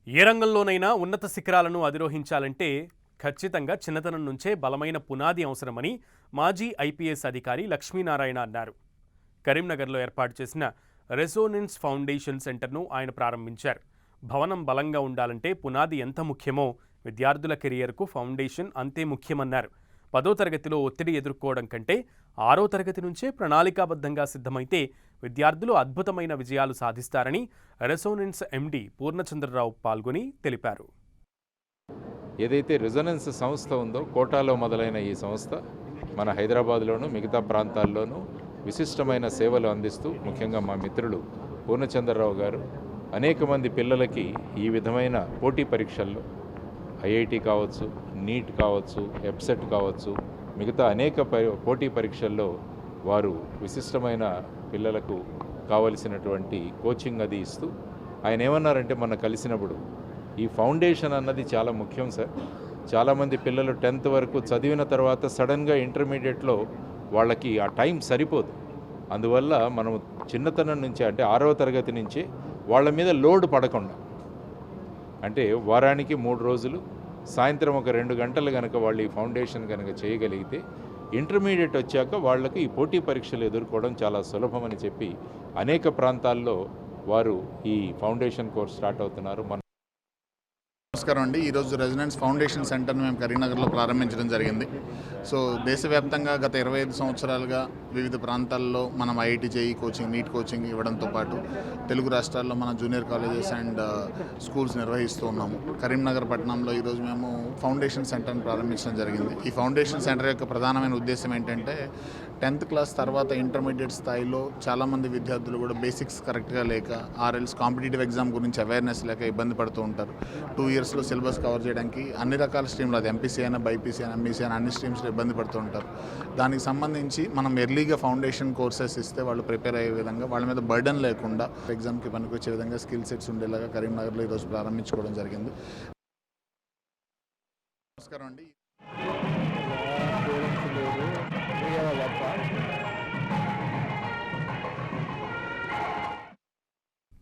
ఏ రంగంలోనైనా ఉన్నత శిఖరాలను అధిరోహించాలంటే ఖచ్చితంగా చిన్నతనం నుంచే బలమైన పునాది అవసరమని మాజీ ఐపీఎస్ అధికారి లక్ష్మీనారాయణ అన్నారు. కరీంనగర్లో ఏర్పాటు చేసిన రెసోనెన్స్ ఫౌండేషన్ సెంటర్ను ఆయన ప్రారంభించారు. భవనం బలంగా ఉండాలంటే పునాది ఎంత ముఖ్యమో విద్యార్థుల కెరియర్కు ఫౌండేషన్ అంతే ముఖ్యమన్నారు. 10వ తరగతిలో ఒత్తిడి ఎదుర్కోవడం కంటే 6వ తరగతి నుంచే ప్రణాళికాబద్ధంగా సిద్ధమైతే విద్యార్థులు అద్భుతమైన విజయాలు సాధిస్తారని రెసోనెన్స్ ఎండి పూర్ణచంద్రరావు పాల్గొని తెలిపారు. ఏదైతే రెసోనెన్స్ సంస్థ ఉందో కోటాలో మొదలైన ఈ సంస్థ మన హైదరాబాద్లోను మిగతా ప్రాంతాల్లోనూ విశిష్టమైన సేవలు అందిస్తూ ముఖ్యంగా మా మిత్రులు పూర్ణచంద్రరావు గారు అనేక మంది పిల్లలకి ఈ విధమైన పోటీ పరీక్షల్లో ఐఐటి కావచ్చు, నీట్ కావచ్చు, ఎప్సెట్ కావచ్చు, మిగతా అనేక పోటీ పరీక్షల్లో వారు విశిష్టమైన పిల్లలకు కావలసినటువంటి కోచింగ్ అది ఇస్తూ ఆయన ఏమన్నారంటే మొన్న కలిసినప్పుడు ఈ ఫౌండేషన్ అన్నది చాలా ముఖ్యం సార్. చాలామంది పిల్లలు 10th వరకు చదివిన తర్వాత సడన్గా ఇంటర్మీడియట్లో వాళ్ళకి ఆ టైం సరిపోదు. అందువల్ల మనం చిన్నతనం నుంచే అంటే 6వ తరగతి నుంచే వాళ్ళ మీద లోడ్ పడకుండా, అంటే వారానికి 3 రోజులు సాయంత్రం ఒక 2 గంటలు కనుక వాళ్ళు ఈ ఫౌండేషన్ కనుక చేయగలిగితే ఇంటర్మీడియట్ వచ్చాక వాళ్ళకి ఈ పోటీ పరీక్షలు ఎదుర్కోవడం చాలా సులభమని చెప్పి అనేక ప్రాంతాల్లో వారు ఈ ఫౌండేషన్ కోర్స్ స్టార్ట్ అవుతున్నారు. నమస్కారం అండి. ఈరోజు రెసోనెన్స్ ఫౌండేషన్ సెంటర్ని మేము కరీంనగర్లో ప్రారంభించడం జరిగింది. సో దేశవ్యాప్తంగా గత 25 సంవత్సరాలుగా వివిధ ప్రాంతాల్లో మనం IIT JEE coaching, NEET coaching ఇవ్వడంతో పాటు తెలుగు రాష్ట్రాల్లో మన జూనియర్ కాలేజెస్ అండ్ స్కూల్స్ నిర్వహిస్తూ ఉన్నాము. కరీంనగర్ పట్టణంలో ఈరోజు మేము ఫౌండేషన్ సెంటర్ని ప్రారంభించడం జరిగింది. ఈ ఫౌండేషన్ సెంటర్ యొక్క ప్రధానమైన ఉద్దేశం ఏంటంటే 10th క్లాస్ తర్వాత ఇంటర్మీడియట్ స్థాయిలో చాలామంది విద్యార్థులు కూడా బేసిక్స్ కరెక్ట్గా లేక ఆర్ఎల్స్ కాంపిటేటివ్ ఎగ్జామ్ గురించి అవేర్నెస్ లేక ఇబ్బంది పడుతూ ఉంటారు. 2 ఇయర్స్లో సిలబస్ కవర్ చేయడానికి అన్ని రకాల స్ట్రీమ్లు, అది ఎంపీసీ అయినా, బైపీసీ అయినా, ఎంఈసీ అయినా అన్ని స్ట్రీమ్స్లో ఇబ్బంది పడుతూ ఉంటారు. దానికి సంబంధించి మనం ఎర్లీగా ఫౌండేషన్ కోర్సెస్ ఇస్తే వాళ్ళు ప్రిపేర్ అయ్యే విధంగా, వాళ్ళ మీద బర్డన్ లేకుండా ఎగ్జామ్కి పనికొచ్చే విధంగా స్కిల్ సెట్స్ ఉండేలాగా కరీంనగర్లో ఈరోజు ప్రారంభించుకోవడం జరిగింది. నమస్కారం అండి.